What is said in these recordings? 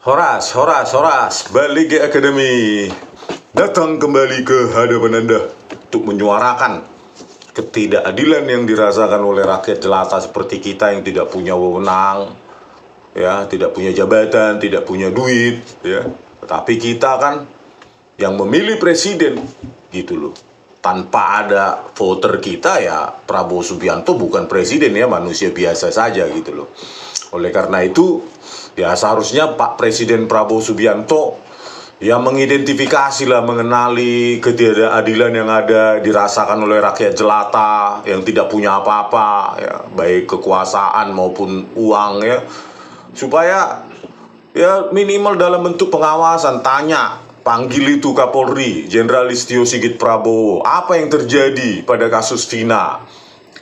Horas, Horas, Horas, balik ke akademi. Datang kembali ke hadapan Anda untuk menyuarakan ketidakadilan yang dirasakan oleh rakyat jelata seperti kita yang tidak punya wewenang, ya, tidak punya jabatan, tidak punya duit, ya. Tetapi kita kan yang memilih presiden, gitu loh. Tanpa ada voter kita, ya Prabowo Subianto bukan presiden, ya manusia biasa saja, gitu loh. Oleh karena itu, ya seharusnya Pak Presiden Prabowo Subianto ya mengidentifikasi lah, mengenali ketidakadilan yang ada dirasakan oleh rakyat jelata yang tidak punya apa-apa, ya, baik kekuasaan maupun uang, ya, supaya ya minimal dalam bentuk pengawasan, tanya, panggil itu Kapolri Jenderal Listio Sigit Prabowo, apa yang terjadi pada kasus Vina.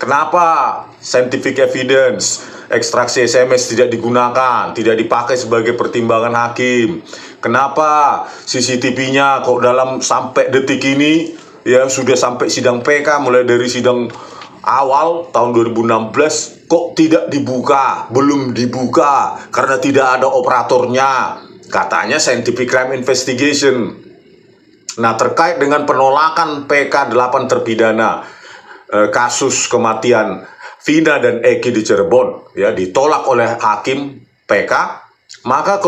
Kenapa scientific evidence, ekstraksi SMS tidak digunakan, tidak dipakai sebagai pertimbangan hakim? Kenapa CCTV-nya kok dalam sampai detik ini, ya sudah sampai sidang PK, mulai dari sidang awal tahun 2016 kok tidak dibuka, belum dibuka karena tidak ada operatornya. Katanya scientific crime investigation. Nah, terkait dengan penolakan PK 8 terpidana kasus kematian Vina dan Eki di Cirebon, ya, ditolak oleh hakim PK, maka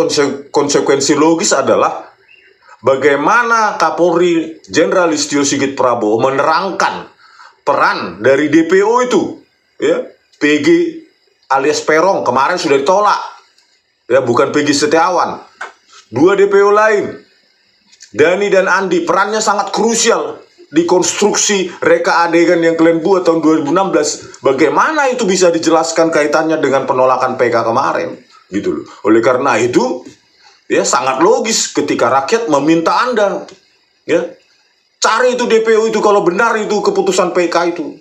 konsekuensi logis adalah bagaimana Kapolri Jenderal Listio Sigit Prabowo menerangkan peran dari DPO itu, ya, PG alias Peron kemarin sudah ditolak, ya, bukan PG Setiawan, dua DPO lain, Dani dan Andi, perannya sangat krusial di konstruksi reka adegan yang kalian buat tahun 2016. Bagaimana itu bisa dijelaskan kaitannya dengan penolakan PK kemarin, gitu loh. Oleh karena itu, ya sangat logis ketika rakyat meminta Anda, ya, cari itu DPO itu kalau benar itu keputusan PK itu,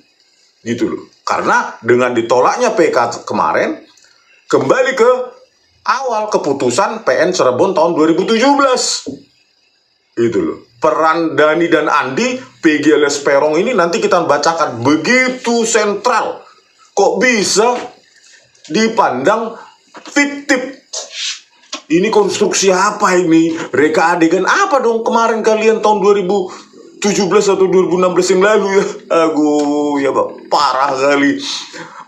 gitu loh. Karena dengan ditolaknya PK kemarin, kembali ke awal keputusan PN Cirebon tahun 2017, gitu loh. Peran Dani dan Andi, PG alias Peron ini nanti kita bacakan begitu sentral. Kok bisa dipandang fiktif? Ini konstruksi apa ini? Reka adegan apa dong kemarin kalian tahun 2017 atau 2016 yang lalu, ya? Ya Pak, parah kali.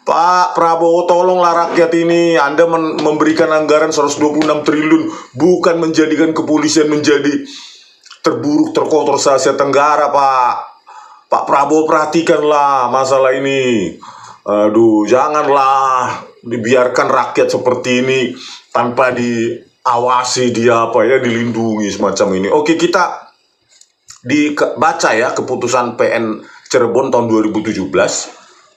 Pak Prabowo, tolonglah rakyat ini. Anda memberikan anggaran 126 triliun, bukan menjadikan kepolisian menjadi terburuk terkotor se Asia Tenggara, Pak. Pak Prabowo, perhatikanlah masalah ini. Aduh, janganlah dibiarkan rakyat seperti ini tanpa diawasi, dilindungi semacam ini. Oke, kita dibaca ya keputusan PN Cirebon tahun 2017,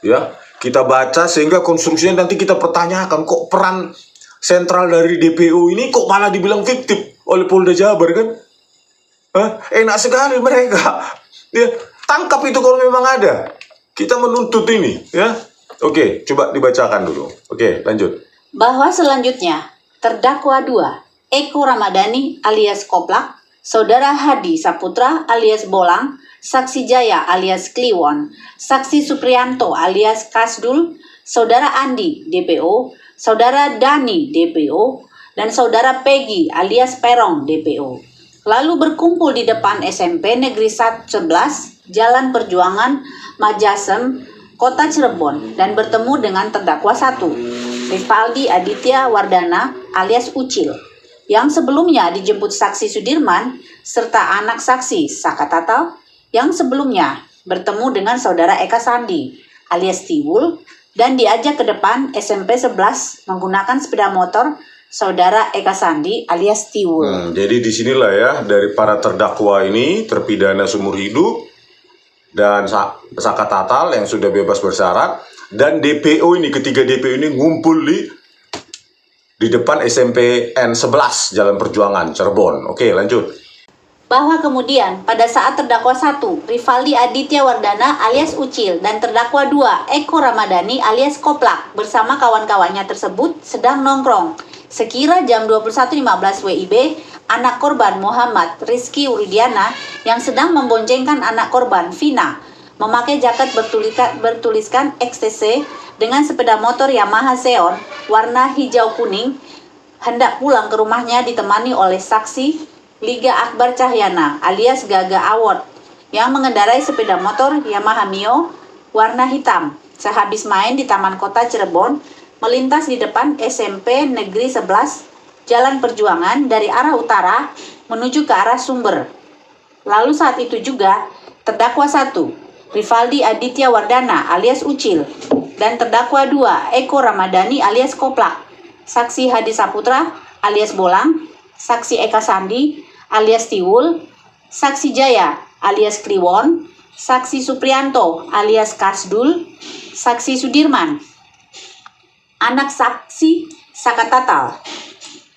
ya. Kita baca sehingga konstruksinya nanti kita pertanyakan, kok peran sentral dari DPO ini kok malah dibilang fiktif oleh Polda Jabar, kan? Enak sekali mereka, ya, tangkap itu kalau memang ada. Kita menuntut ini, ya. Oke, coba dibacakan dulu. Oke, lanjut. Bahwa selanjutnya terdakwa 2 Eko Ramadhani alias Koplak, Saudara Hadi Saputra alias Bolang, Saksi Jaya alias Kliwon, Saksi Suprianto alias Kasdul, Saudara Andi DPO, Saudara Dani DPO, dan Saudara Peggy alias Perong DPO. Lalu berkumpul di depan SMP Negeri 11 Jalan Perjuangan Majasem, Kota Cirebon, dan bertemu dengan terdakwa 1 Rivaldi Aditya Wardana alias Ucil, yang sebelumnya dijemput saksi Sudirman serta anak saksi Saka Tatal, yang sebelumnya bertemu dengan Saudara Eka Sandi alias Tiwul dan diajak ke depan SMP 11 menggunakan sepeda motor Saudara Eka Sandi alias Tiwul. Jadi disinilah ya, dari para terdakwa ini terpidana seumur hidup dan Saka Tatal yang sudah bebas bersyarat, dan DPO ini, ketiga DPO ini ngumpul di depan SMP N11 Jalan Perjuangan Cirebon. Oke, lanjut. Bahwa kemudian pada saat terdakwa 1 Rivaldi Aditya Wardana alias Ucil dan terdakwa 2 Eko Ramadhani alias Koplak bersama kawan-kawannya tersebut sedang nongkrong, sekira jam 21.15 WIB, anak korban Muhammad Rizky Uridiana yang sedang memboncengkan anak korban Vina memakai jaket bertuliskan XTC dengan sepeda motor Yamaha Xeon warna hijau kuning hendak pulang ke rumahnya ditemani oleh saksi Liga Akbar Cahyana alias Gaga Award yang mengendarai sepeda motor Yamaha Mio warna hitam sehabis main di Taman Kota Cirebon melintas di depan SMP Negeri 11 Jalan Perjuangan dari arah utara menuju ke arah Sumber. Lalu saat itu juga terdakwa 1 Rivaldi Aditya Wardana alias Ucil dan terdakwa 2 Eko Ramadhani alias Koplak, saksi Hadi Saputra alias Bolang, saksi Eka Sandi alias Tiwul, saksi Jaya alias Kliwon, saksi Suprianto alias Kasdul, saksi Sudirman, anak saksi Sakatatal,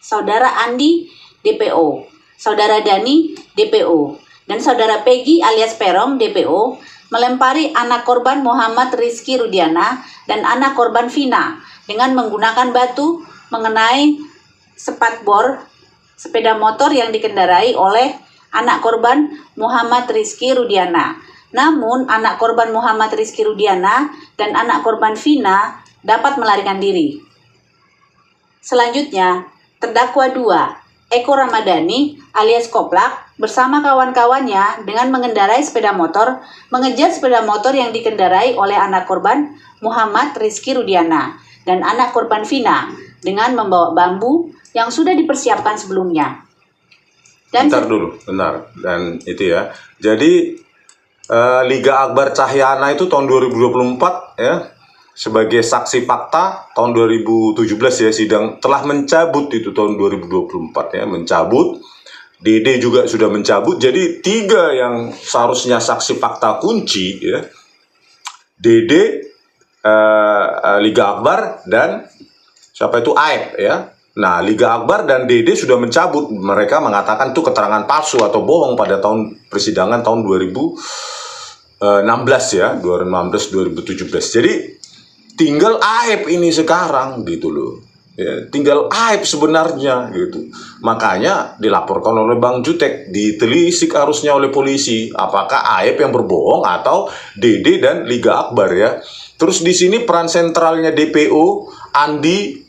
saudara Andi DPO, saudara Dani DPO, dan saudara Peggy alias Peron DPO melempari anak korban Muhammad Rizky Rudiana dan anak korban Vina dengan menggunakan batu mengenai spakbor sepeda motor yang dikendarai oleh anak korban Muhammad Rizky Rudiana. Namun anak korban Muhammad Rizky Rudiana dan anak korban Vina dapat melarikan diri. Selanjutnya, terdakwa 2 Eko Ramadhani alias Koplak bersama kawan-kawannya dengan mengendarai sepeda motor mengejar sepeda motor yang dikendarai oleh anak korban Muhammad Rizky Rudiana dan anak korban Vina dengan membawa bambu yang sudah dipersiapkan sebelumnya. Dan Benar. Dan itu ya. Jadi Liga Akbar Cahyana itu tahun 2024 ya sebagai saksi fakta tahun 2017 ya sidang telah mencabut itu tahun 2024 ya mencabut. Dede juga sudah mencabut. Jadi 3 yang seharusnya saksi fakta kunci ya. Dede, Liga Akbar dan siapa itu Aib ya. Nah, Liga Akbar dan Dede sudah mencabut. Mereka mengatakan itu keterangan palsu atau bohong pada tahun persidangan tahun 2016 ya, 2016-2017. Jadi tinggal Aib ini sekarang gitu loh. Ya, tinggal Aib sebenarnya gitu. Makanya dilaporkan oleh Bang Jutek, ditelisik harusnya oleh polisi apakah Aib yang berbohong atau Dede dan Liga Akbar ya. Terus di sini peran sentralnya DPO, Andi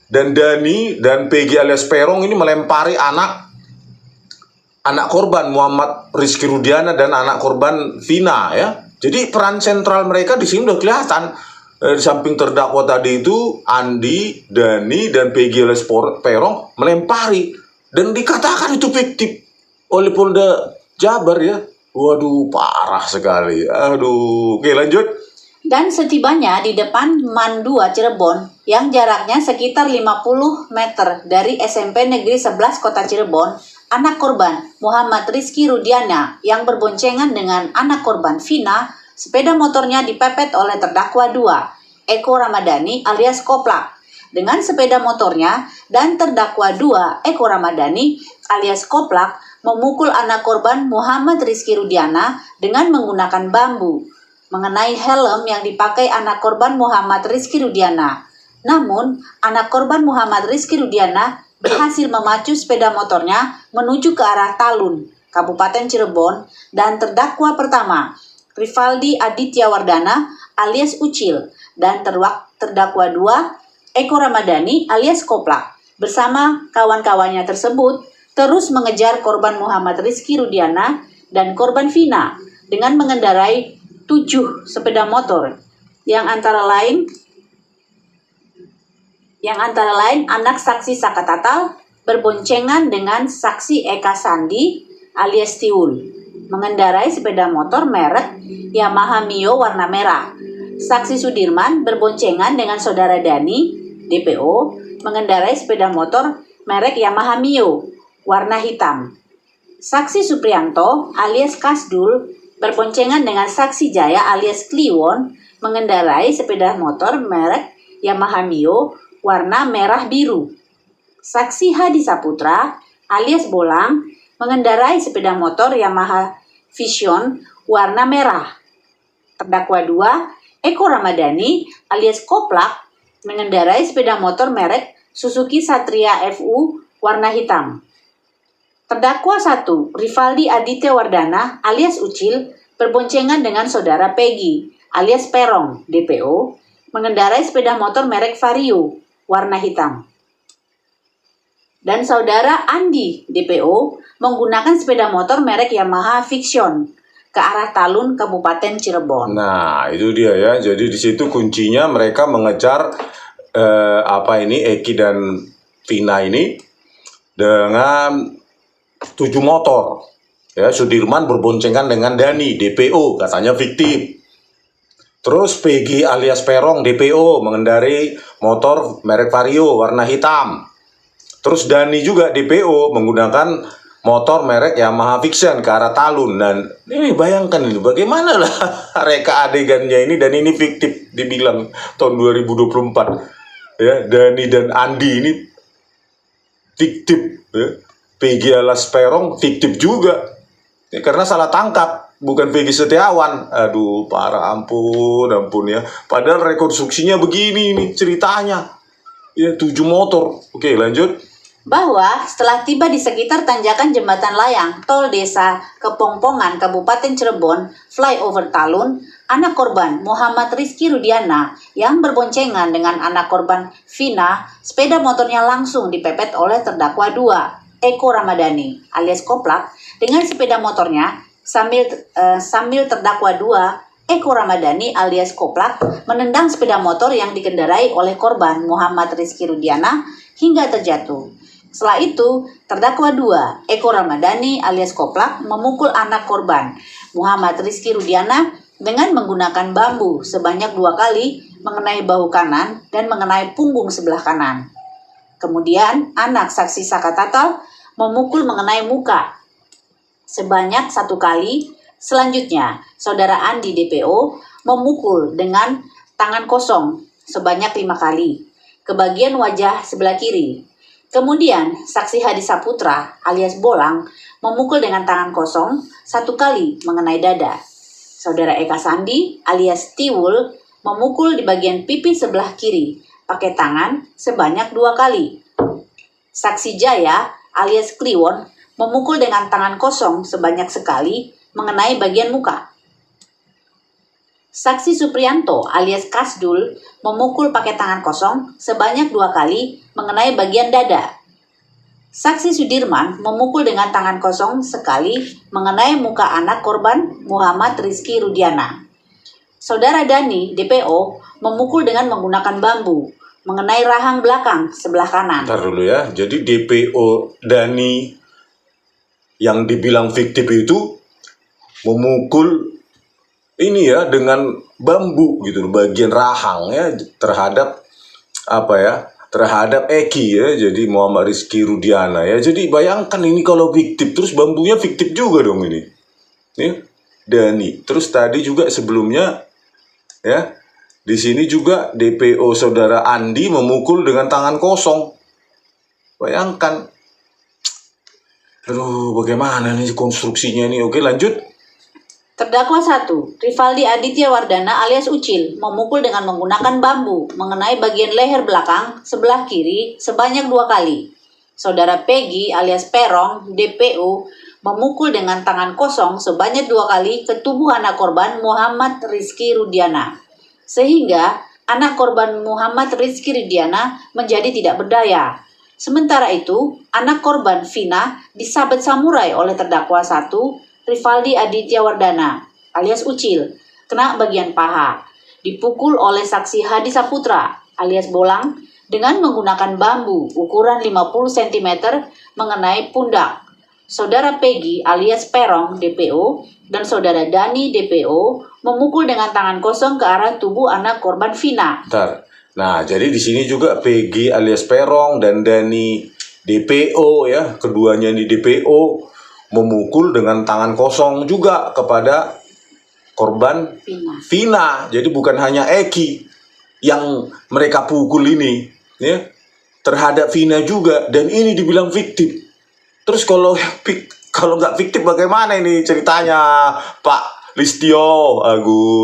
dan Dani dan PG alias Perong ini melempari anak korban Muhammad Rizky Rudiana dan anak korban Vina ya. Jadi peran sentral mereka di sini udah kelihatan. Di samping terdakwa tadi itu Andi, Dani dan PG alias Perong melempari dan dikatakan itu fiktif oleh Polda Jabar ya. Waduh, parah sekali. Aduh, oke lanjut. Dan setibanya di depan MAN 2 Cirebon yang jaraknya sekitar 50 meter dari SMP Negeri 11 Kota Cirebon, anak korban Muhammad Rizky Rudiana yang berboncengan dengan anak korban Vina, sepeda motornya dipepet oleh terdakwa 2 Eko Ramadhani alias Koplak dengan sepeda motornya, dan terdakwa 2 Eko Ramadhani alias Koplak memukul anak korban Muhammad Rizky Rudiana dengan menggunakan bambu mengenai helm yang dipakai anak korban Muhammad Rizky Rudiana. Namun, anak korban Muhammad Rizky Rudiana berhasil memacu sepeda motornya menuju ke arah Talun, Kabupaten Cirebon, dan terdakwa pertama, Rivaldi Aditya Wardana alias Ucil, dan terdakwa 2, Eko Ramadhani alias Koplak, bersama kawan-kawannya tersebut terus mengejar korban Muhammad Rizky Rudiana dan korban Vina dengan mengendarai 7 sepeda motor yang antara lain anak saksi Sakatatal berboncengan dengan saksi Eka Sandi alias Tiwul mengendarai sepeda motor merek Yamaha Mio warna merah. Saksi Sudirman berboncengan dengan saudara Dani DPO mengendarai sepeda motor merek Yamaha Mio warna hitam. Saksi Suprianto alias Kasdul berboncengan dengan saksi Jaya alias Kliwon mengendarai sepeda motor merek Yamaha Mio warna merah biru. Saksi Hadi Saputra alias Bolang mengendarai sepeda motor Yamaha Vision warna merah. Terdakwa 2 Eko Ramadhani alias Koplak mengendarai sepeda motor merek Suzuki Satria FU warna hitam. Terdakwa 1 Rivaldi Aditya Wardana alias Ucil berboncengan dengan saudara Peggy alias Perong DPO mengendarai sepeda motor merek Vario warna hitam. dan saudara Andi DPO menggunakan sepeda motor merek Yamaha Vixion ke arah Talun, Kabupaten Cirebon. Nah, itu dia ya. Jadi di situ kuncinya mereka mengejar Eki dan Vina ini dengan 7 motor. Ya, Sudirman berboncengan dengan Dani DPO, katanya fiktif. Terus PG alias Perong DPO mengendarai motor merek Vario warna hitam. Terus Dani juga DPO menggunakan motor merek Yamaha Vixion ke arah Talun. Dan ini bayangkan ini bagaimana lah reka adegannya ini, dan ini fiktif dibilang tahun 2024. Ya, Dani dan Andi ini fiktif, ya. PG alias Perong fiktif juga. Ya, karena salah tangkap, bukan Peggy Setiawan. Aduh, parah, ampun ya. Padahal rekonstruksinya begini nih ceritanya. Ya, 7 motor. Oke, lanjut. Bahwa setelah tiba di sekitar tanjakan Jembatan Layang, Tol Desa Kepongpongan, Kabupaten Cirebon, flyover Talun, anak korban Muhammad Rizky Rudiana yang berboncengan dengan anak korban Vina, sepeda motornya langsung dipepet oleh terdakwa 2, Eko Ramadhani alias Koplak, dengan sepeda motornya sambil terdakwa 2, Eko Ramadhani alias Koplak, menendang sepeda motor yang dikendarai oleh korban Muhammad Rizky Rudiana hingga terjatuh. Setelah itu, terdakwa 2, Eko Ramadhani alias Koplak, memukul anak korban Muhammad Rizky Rudiana dengan menggunakan bambu sebanyak 2 kali mengenai bahu kanan dan mengenai punggung sebelah kanan. Kemudian, anak saksi Saka Tatal memukul mengenai muka sebanyak 1 kali. Selanjutnya, saudara Andi DPO memukul dengan tangan kosong sebanyak 5 kali ke bagian wajah sebelah kiri. Kemudian, saksi Hadi Saputra alias Bolang memukul dengan tangan kosong 1 kali mengenai dada. Saudara Eka Sandi alias Tiwul memukul di bagian pipi sebelah kiri pakai tangan sebanyak 2 kali. Saksi Jaya alias Kliwon memukul dengan tangan kosong sebanyak sekali mengenai bagian muka. Saksi Supriyanto alias Kasdul memukul pakai tangan kosong sebanyak 2 kali mengenai bagian dada. Saksi Sudirman memukul dengan tangan kosong sekali mengenai muka anak korban Muhammad Rizky Rudiana. Saudara Dani DPO memukul dengan menggunakan bambu mengenai rahang belakang sebelah kanan. Ntar dulu ya. Jadi DPO Dani yang dibilang fiktif itu memukul ini ya dengan bambu gitu, bagian rahang ya, terhadap terhadap Eki ya, jadi Muhammad Rizky Rudiana ya. Jadi bayangkan ini kalau fiktif, terus bambunya fiktif juga dong ini. Nih, Dani. Terus tadi juga sebelumnya ya, di sini juga DPO saudara Andi memukul dengan tangan kosong. Bayangkan. Aduh, bagaimana nih konstruksinya nih? Oke, lanjut. Terdakwa 1, Rivaldi Aditya Wardana alias Ucil, memukul dengan menggunakan bambu mengenai bagian leher belakang sebelah kiri sebanyak 2 kali. Saudara Peggy alias Perong, DPO, memukul dengan tangan kosong sebanyak 2 kali ke tubuh anak korban Muhammad Rizky Rudiana, sehingga anak korban Muhammad Rizky Rudiana menjadi tidak berdaya. Sementara itu, anak korban Vina disabet samurai oleh terdakwa 1, Rivaldi Aditya Wardana alias Ucil, kena bagian paha, dipukul oleh saksi Hadi Saputra alias Bolang dengan menggunakan bambu ukuran 50 cm mengenai pundak. Saudara Peggy alias Perong DPO dan saudara Dani DPO memukul dengan tangan kosong ke arah tubuh anak korban Vina. Bentar. Nah, jadi di sini juga Peggy alias Perong dan Dani DPO ya, keduanya ini DPO memukul dengan tangan kosong juga kepada korban Vina. Jadi bukan hanya Eki yang mereka pukul ini ya, terhadap Vina juga, dan ini dibilang fiktif. Terus kalau nggak fiktif bagaimana ini ceritanya, Pak Listio?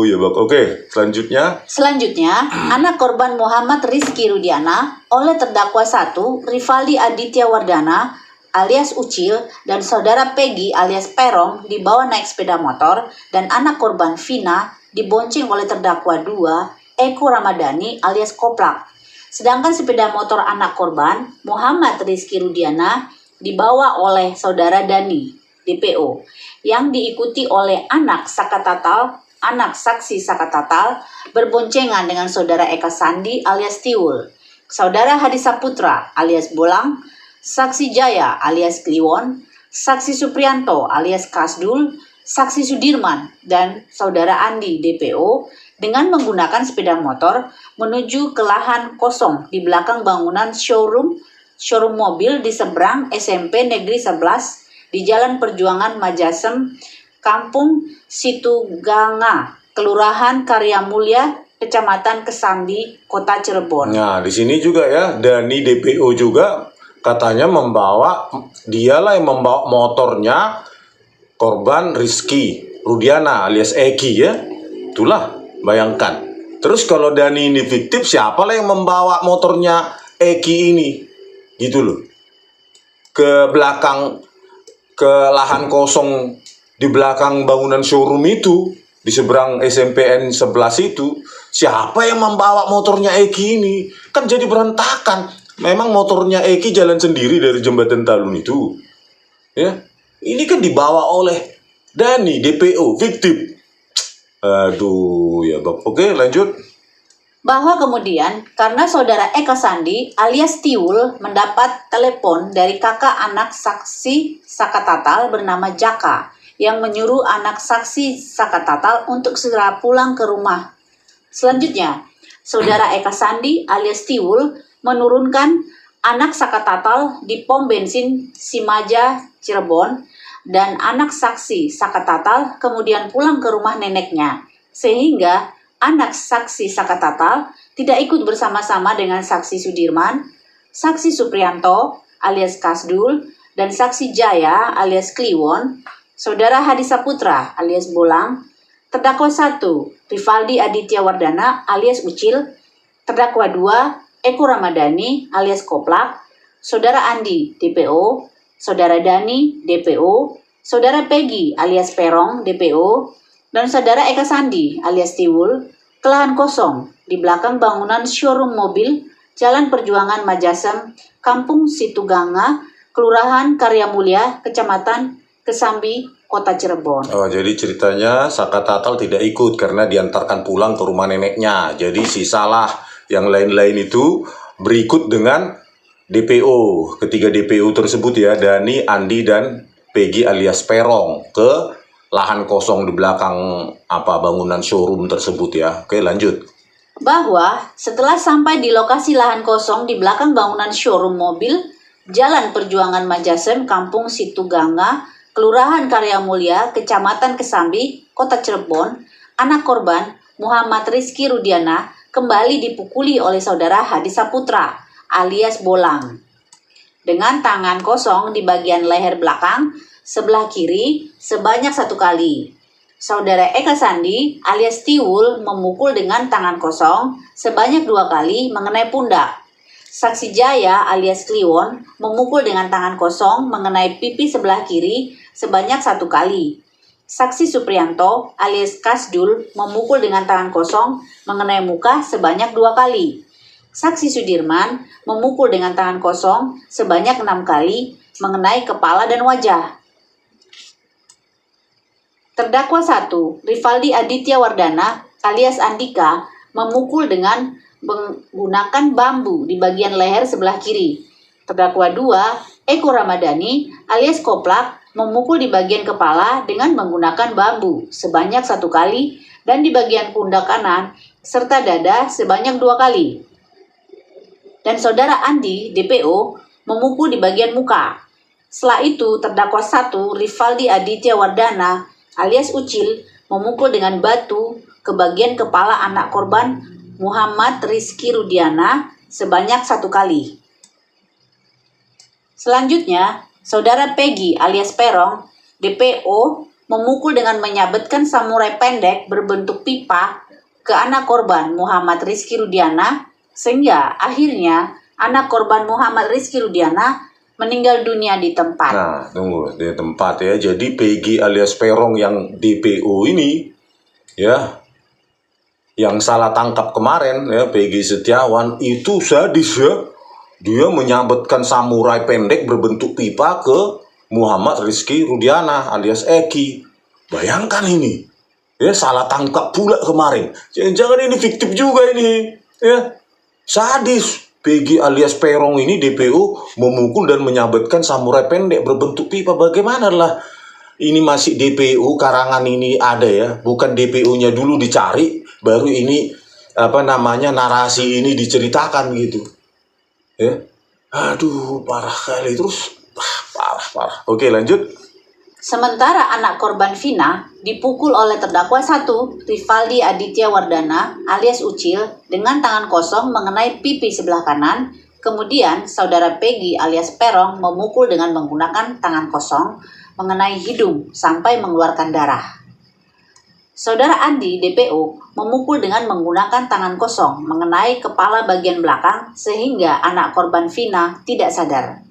Ya Bang. Oke, selanjutnya anak korban Muhammad Rizky Rudiana oleh terdakwa 1, Rivaldi Aditya Wardana alias Ucil dan saudara Peggy alias Perong dibawa naik sepeda motor, dan anak korban Vina dibonceng oleh terdakwa 2, Eko Ramadhani alias Koplak. Sedangkan sepeda motor anak korban, Muhammad Rizky Rudiana, dibawa oleh saudara Dani, DPO, yang diikuti oleh anak saksi Sakatatal, berboncengan dengan saudara Eka Sandi alias Tiwul, saudara Hadi Saputra alias Bolang, saksi Jaya alias Kliwon, saksi Suprianto alias Kasdul, saksi Sudirman, dan saudara Andi, DPO, dengan menggunakan sepeda motor menuju ke lahan kosong di belakang bangunan showroom mobil di seberang SMP Negeri 11 di Jalan Perjuangan Majasem, Kampung Situganga, Kelurahan Karya Mulia, Kecamatan Kesambi, Kota Cirebon. Nah, di sini juga ya, Dani DPO juga katanya dialah yang membawa motornya korban Rizky Rudiana alias Eki ya. Itulah, bayangkan. Terus kalau Dani ini fiktif, siapa lah yang membawa motornya Eki ini? Gitu loh. Ke belakang, ke lahan kosong di belakang bangunan showroom itu, di seberang SMPN 11 itu, siapa yang membawa motornya Eki ini? Kan jadi berantakan. Memang motornya Eki jalan sendiri dari jembatan Talun itu. Ya. Ini kan dibawa oleh Dani, DPO, fiktif. Aduh, ya Bang. Oke, lanjut. Bahwa kemudian karena saudara Eka Sandi alias Tiwul mendapat telepon dari kakak anak saksi Sakatatal bernama Jaka yang menyuruh anak saksi Sakatatal untuk segera pulang ke rumah. Selanjutnya, saudara Eka Sandi alias Tiwul menurunkan anak Sakatatal di pom bensin Simaja, Cirebon, dan anak saksi Sakatatal kemudian pulang ke rumah neneknya, sehingga anak saksi Sakatatal tidak ikut bersama-sama dengan saksi Sudirman, saksi Suprianto alias Kasdul, dan saksi Jaya alias Kliwon, saudara Hadi Saputra alias Bolang, terdakwa 1 Rivaldi Aditya Wardana alias Ucil, terdakwa 2 Eko Ramadhani alias Koplak, saudara Andi, DPO, saudara Dani, DPO, saudara Peggy alias Perong, DPO, dan saudara Eka Sandi alias Tiwul ke lahan kosong di belakang bangunan showroom mobil Jalan Perjuangan Majasem, Kampung Situganga, Kelurahan Karya Mulia, Kecamatan Kesambi, Kota Cirebon. Oh, jadi ceritanya Sakatatal tidak ikut karena diantarkan pulang ke rumah neneknya. Jadi sisalah yang lain-lain itu berikut dengan DPO. Ketiga DPO tersebut ya, Dani, Andi, dan Peggy alias Perong ke lahan kosong di belakang bangunan showroom tersebut ya. Oke, lanjut. Bahwa setelah sampai di lokasi lahan kosong di belakang bangunan showroom mobil Jalan Perjuangan Majasem, Kampung Situganga, Kelurahan Karya Mulia, Kecamatan Kesambi, Kota Cirebon, anak korban Muhammad Rizky Rudiana kembali dipukuli oleh saudara Hadi Saputra alias Bolang dengan tangan kosong di bagian leher belakang sebelah kiri sebanyak 1 kali. Saudara Eka Sandi alias Tiwul memukul dengan tangan kosong sebanyak 2 kali mengenai pundak. Saksi Jaya alias Kliwon memukul dengan tangan kosong mengenai pipi sebelah kiri sebanyak 1 kali. Saksi Suprianto alias Kasdul memukul dengan tangan kosong mengenai muka sebanyak 2 kali. Saksi Sudirman memukul dengan tangan kosong sebanyak 6 kali mengenai kepala dan wajah. Terdakwa 1, Rivaldi Aditya Wardana alias Andika memukul dengan menggunakan bambu di bagian leher sebelah kiri. Terdakwa 2, Eko Ramadhani alias Koplak memukul di bagian kepala dengan menggunakan bambu sebanyak 1 kali dan di bagian pundak kanan serta dada sebanyak 2 kali. Dan saudara Andi, DPO, memukul di bagian muka. Setelah itu, terdakwa 1, Rivaldi Aditya Wardana alias Ucil memukul dengan batu ke bagian kepala anak korban Muhammad Rizky Rudiana sebanyak 1 kali. Selanjutnya, saudara Peggy alias Perong, DPO, memukul dengan menyabetkan samurai pendek berbentuk pipa ke anak korban Muhammad Rizky Rudiana sehingga akhirnya anak korban Muhammad Rizky Rudiana meninggal dunia di tempat. Nah, tunggu, di tempat ya. Jadi Peggy alias Perong yang DPO ini ya yang salah tangkap kemarin ya, Peggy Setiawan itu sadis ya. Dia menyabetkan samurai pendek berbentuk pipa ke Muhammad Rizky Rudiana alias Eki. Bayangkan ini. Ya, salah tangkap pula kemarin. Jangan-jangan ini fiktif juga ini. Ya. Sadis. Peggy alias Perong ini DPO memukul dan menyabetkan samurai pendek berbentuk pipa. Bagaimana lah? Ini masih DPO karangan ini ada ya. Bukan DPO-nya dulu dicari, baru ini narasi ini diceritakan gitu. Ya. Aduh, parah kali terus. Parah. Oke, lanjut. Sementara anak korban Vina dipukul oleh terdakwa 1, Rivaldi Aditya Wardana alias Ucil dengan tangan kosong mengenai pipi sebelah kanan. Kemudian saudara Peggy alias Perong memukul dengan menggunakan tangan kosong mengenai hidung sampai mengeluarkan darah. Saudara Andi DPO memukul dengan menggunakan tangan kosong mengenai kepala bagian belakang sehingga anak korban Vina tidak sadar.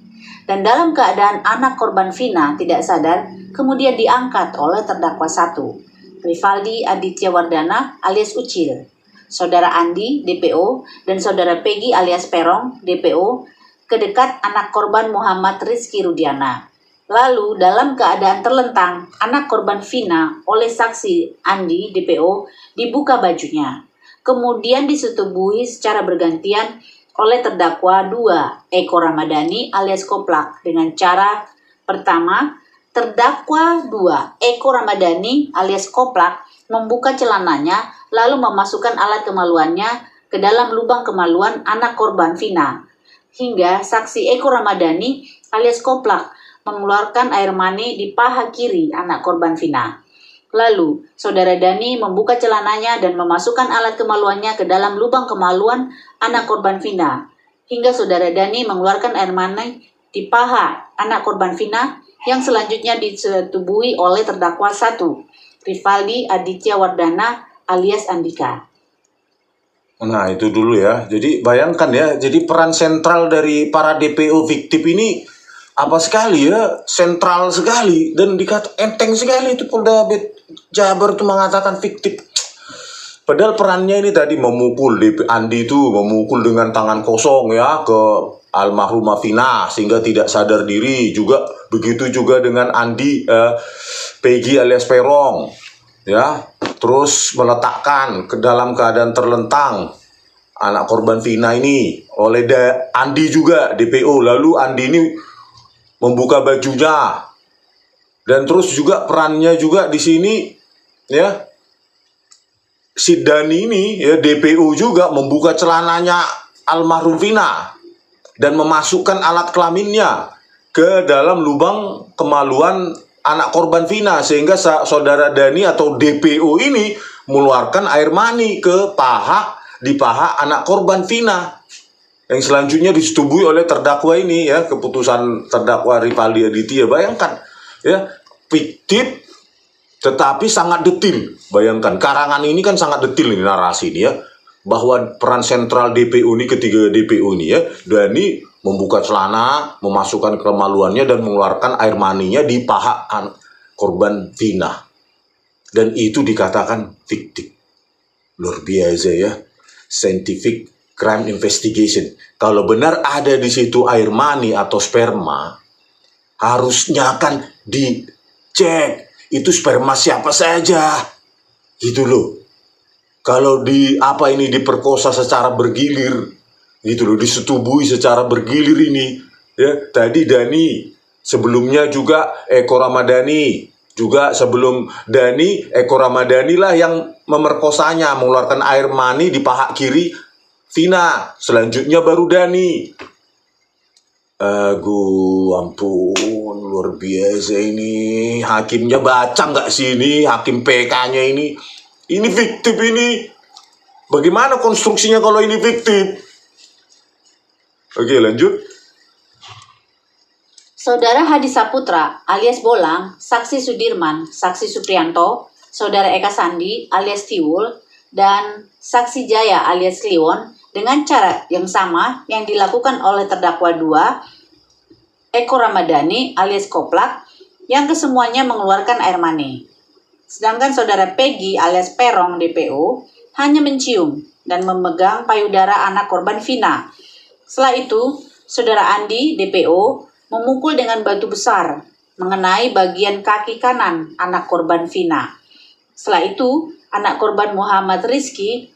Dan dalam keadaan anak korban Vina tidak sadar, kemudian diangkat oleh terdakwa 1, Rivaldi Aditya Wardana alias Ucil, saudara Andi DPO dan saudara Peggy alias Perong DPO ke dekat anak korban Muhammad Rizky Rudiana. Lalu dalam keadaan terlentang, anak korban Vina oleh saksi Andi DPO dibuka bajunya. Kemudian disetubuhi secara bergantian oleh terdakwa 2, Eko Ramadhani alias Koplak dengan cara pertama, terdakwa 2, Eko Ramadhani alias Koplak membuka celananya lalu memasukkan alat kemaluannya ke dalam lubang kemaluan anak korban Vina hingga saksi Eko Ramadhani alias Koplak mengeluarkan air mani di paha kiri anak korban Vina. Lalu, saudara Dani membuka celananya dan memasukkan alat kemaluannya ke dalam lubang kemaluan anak korban Vina, hingga saudara Dani mengeluarkan air mani di paha anak korban Vina yang selanjutnya disetubuhi oleh terdakwa 1, Rivaldi Aditya Wardana alias Andika. Nah, itu dulu ya. Jadi bayangkan ya, jadi peran sentral dari para DPO fiktif ini apa sekali ya, sentral sekali dan dikata enteng sekali itu Polda Jabar itu mengatakan fiktif. Padahal perannya ini tadi memukul, Andi itu memukul dengan tangan kosong ya ke almarhumah Vina sehingga tidak sadar diri. Juga begitu juga dengan Andi Peggy alias Perong ya, terus meletakkan ke dalam keadaan terlentang anak korban Vina ini oleh Andi juga DPO. Lalu Andi ini membuka bajunya dan terus juga perannya juga di sini ya, si Dani ini ya DPO juga membuka celananya almarhum Vina dan memasukkan alat kelaminnya ke dalam lubang kemaluan anak korban Vina sehingga saudara Dani atau DPO ini mengeluarkan air mani ke di paha anak korban Vina yang selanjutnya disetubuhi oleh terdakwa ini ya, keputusan terdakwa Rivaldi Aditya. Bayangkan ya, fiktif tetapi sangat detil. Bayangkan karangan ini kan sangat detil ini narasi ini ya, bahwa peran sentral DPO ini, ketiga DPO ini ya, Dani membuka celana, memasukkan kemaluannya dan mengeluarkan air maninya di paha korban Vina, dan itu dikatakan fiktif. Luar biasa ya, scientific crime investigation. Kalau benar ada di situ air mani atau sperma, harusnya kan dicek itu sperma siapa saja. Gitu loh. Kalau diperkosa secara bergilir, gitu loh, disetubuhi secara bergilir ini. Ya, tadi Dani, sebelumnya juga Eko Ramadhani, juga sebelum Dani, Eko Ramadhani lah yang memerkosanya, mengeluarkan air mani di paha kiri Vina, selanjutnya baru Dani. Ampun, luar biasa ini. Hakimnya baca nggak sih ini? Hakim PK-nya ini. Ini fiktif ini. Bagaimana konstruksinya kalau ini fiktif? Oke, lanjut. Saudara Hadi Saputra alias Bolang, saksi Sudirman, saksi Supriyanto, saudara Eka Sandi alias Tiwul, dan saksi Jaya alias Kliwon dengan cara yang sama yang dilakukan oleh terdakwa 2, Eko Ramadhani alias Koplak, yang kesemuanya mengeluarkan air mani. Sedangkan saudara Peggy alias Perong DPO hanya mencium dan memegang payudara anak korban Vina. Setelah itu, Saudara Andi, DPO, memukul dengan batu besar mengenai bagian kaki kanan anak korban Vina. Setelah itu, anak korban Muhammad Rizky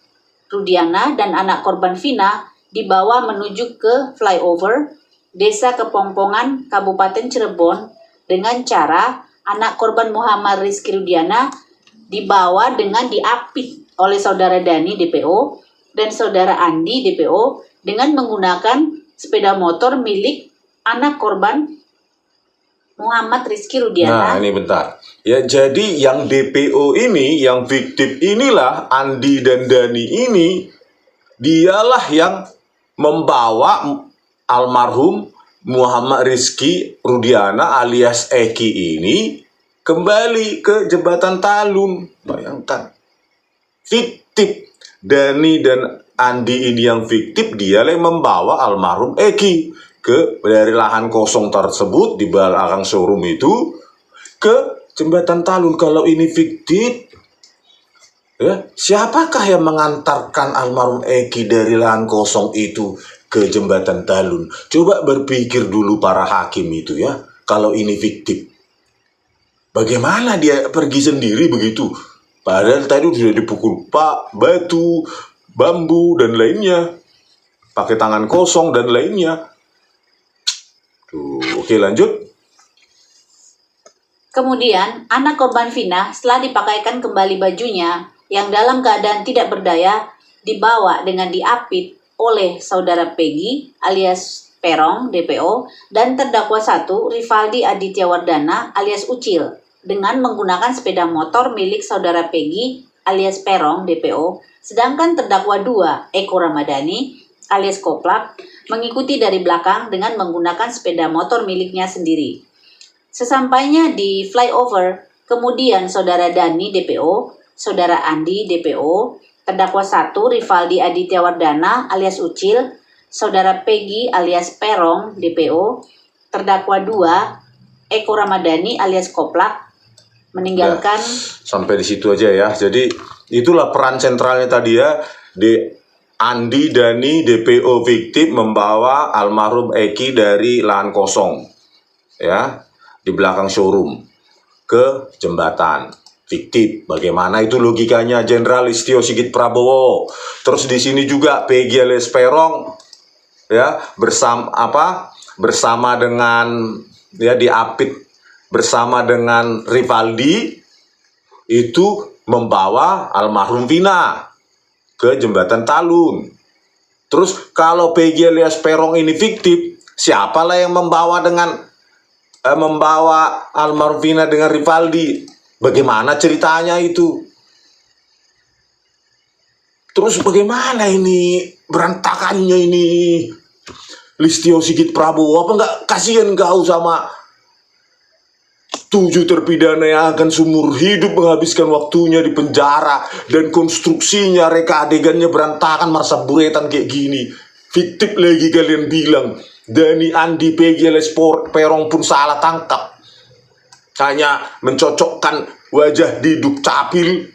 Rudiana dan anak korban Vina dibawa menuju ke flyover Desa Kepongpongan, Kabupaten Cirebon dengan cara anak korban Muhammad Rizky Rudiana dibawa dengan diapit oleh Saudara Dani DPO dan Saudara Andi DPO dengan menggunakan sepeda motor milik anak korban Muhammad Rizky Rudiana. Nah, ini bentar. Ya, jadi yang DPO ini, yang fiktif inilah Andi dan Dani ini, dialah yang membawa almarhum Muhammad Rizky Rudiana alias Eki ini kembali ke Jembatan Talun. Bayangkan. Fiktif. Dani dan Andi ini yang fiktif, dialah yang membawa almarhum Eki dari lahan kosong tersebut di belakang showroom itu ke Jembatan Talun. Kalau ini fiktif, ya, siapakah yang mengantarkan almarhum Eki dari lahan kosong itu ke Jembatan Talun? Coba berpikir dulu para hakim itu ya, kalau ini fiktif. Bagaimana dia pergi sendiri begitu? Padahal tadi sudah dipukul batu, bambu, dan lainnya. Pakai tangan kosong dan lainnya. Tuh, oke, lanjut. Kemudian, anak korban Vina setelah dipakaikan kembali bajunya yang dalam keadaan tidak berdaya dibawa dengan diapit oleh Saudara Peggy alias Perong DPO dan terdakwa 1 Rivaldi Aditya Wardana alias Ucil dengan menggunakan sepeda motor milik Saudara Peggy alias Perong DPO, sedangkan terdakwa 2 Eko Ramadhani alias Koplak mengikuti dari belakang dengan menggunakan sepeda motor miliknya sendiri. Sesampainya di flyover, kemudian Saudara Dani DPO, Saudara Andi DPO, terdakwa 1 Rivaldi Aditya Wardana alias Ucil, Saudara Peggy alias Perong DPO, terdakwa 2 Eko Ramadhani alias Koplak meninggalkan. Sampai di situ aja ya. Jadi itulah peran sentralnya tadi ya. Andi Dani DPO fiktif membawa almarhum Eki dari lahan kosong ya di belakang showroom ke jembatan fiktif. Bagaimana itu logikanya Jenderal Listio Sigit Prabowo? Terus di sini juga Peggy alias Perong ya bersama dengan ya diapit bersama dengan Rivaldi itu membawa almarhum Vina ke Jembatan Talun. Terus kalau Peggy alias Perong ini fiktif, siapalah yang membawa almarhum Vina dengan Rivaldi? Bagaimana ceritanya itu? Terus bagaimana ini berantakannya ini Listio Sigit Prabowo? Apa nggak kasihan kau sama 7 terpidana yang akan seumur hidup menghabiskan waktunya di penjara dan konstruksinya reka adegannya berantakan marsa buretan kayak gini. Fiktif lagi kalian bilang. Dani, Andi, Peggy alias Perong pun salah tangkap. Hanya mencocokkan wajah di Dukcapil,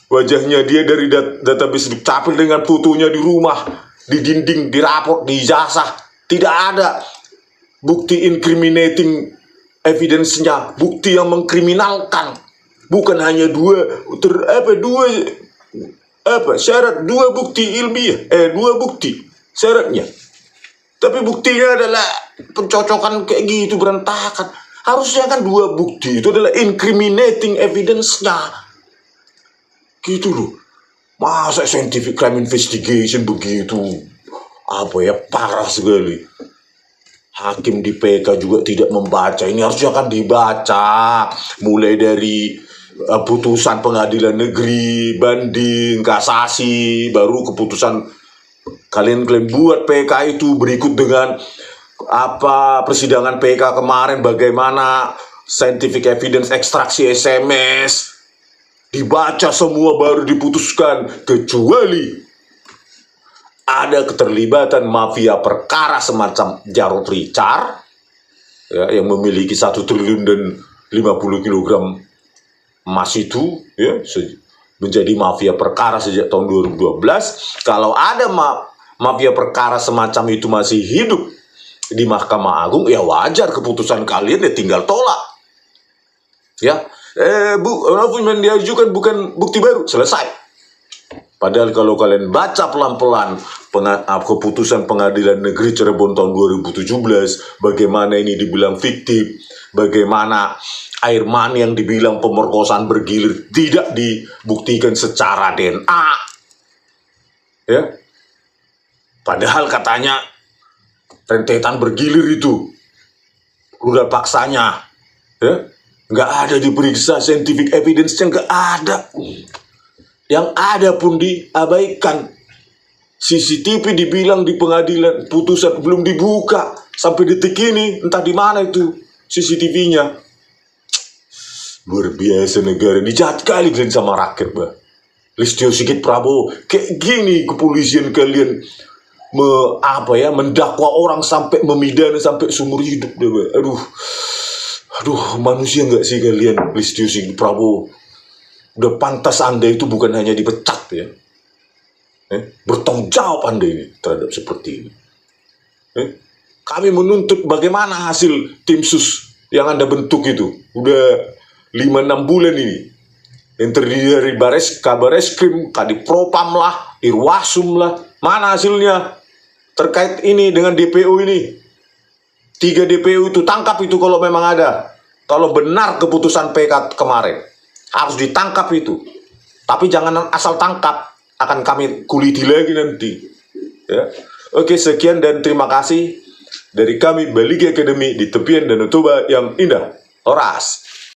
wajahnya dia dari database Dukcapil dengan fotonya di rumah, di dinding, di raport, di ijazah. Tidak ada bukti incriminating evidence-nya, bukti yang mengkriminalkan. Bukan hanya syarat dua bukti ilmiah, 2 bukti syaratnya. Tapi buktinya adalah pencocokan kayak gitu berantakan. Harusnya kan 2 bukti itu adalah incriminating evidence-nya. Gitu loh. Masa scientific crime investigation begitu? Parah sekali. Hakim di PK juga tidak membaca. Ini harusnya kan dibaca. Mulai dari putusan pengadilan negeri, banding, kasasi, baru keputusan. Kalian buat PK itu berikut dengan persidangan PK kemarin, bagaimana scientific evidence ekstraksi SMS. Dibaca semua baru diputuskan, kecuali ada keterlibatan mafia perkara semacam Jarod Richard ya, yang memiliki 1 triliun dan 50 kilogram emas itu ya, menjadi mafia perkara sejak tahun 2012. Kalau ada mafia perkara semacam itu masih hidup di Mahkamah Agung, ya wajar keputusan kalian ya tinggal tolak. Ya, novel yang diajukan bukan bukti baru, selesai. Padahal kalau kalian baca pelan-pelan keputusan Pengadilan Negeri Cirebon tahun 2017, bagaimana ini dibilang fiktif, bagaimana air mani yang dibilang pemerkosaan bergilir tidak dibuktikan secara DNA. Ya. Padahal katanya rentetan bergilir itu udah paksanya, ya, nggak ada diperiksa scientific evidence-nya, nggak ada. Yang ada pun diabaikan. CCTV dibilang di pengadilan, putusan belum dibuka sampai detik ini, entah di mana itu CCTV-nya. Luar biasa negara ini, jahat kali kalian sama rakyat, bah. Listio Sigit Prabowo, kayak gini kepolisian kalian mendakwa orang sampai memidana sampai seumur hidup, deh, bah. Aduh, manusia nggak sih kalian, Listio Sigit Prabowo? Udah pantas Anda itu bukan hanya dipecat, ya. Bertanggung jawab Anda ini terhadap seperti ini. Kami menuntut bagaimana hasil tim sus yang Anda bentuk itu. Udah 5-6 bulan ini. Yang terdiri dari Kabareskrim, Kadipropam lah, Irwasum lah. Mana hasilnya terkait ini dengan DPO ini? 3 DPO itu, tangkap itu kalau memang ada. Kalau benar keputusan PK kemarin, harus ditangkap itu. Tapi jangan asal tangkap, akan kami kuliti lagi nanti. Ya. Oke, sekian dan terima kasih dari kami Baligi Academy di tepian Danau Toba yang indah. Horas.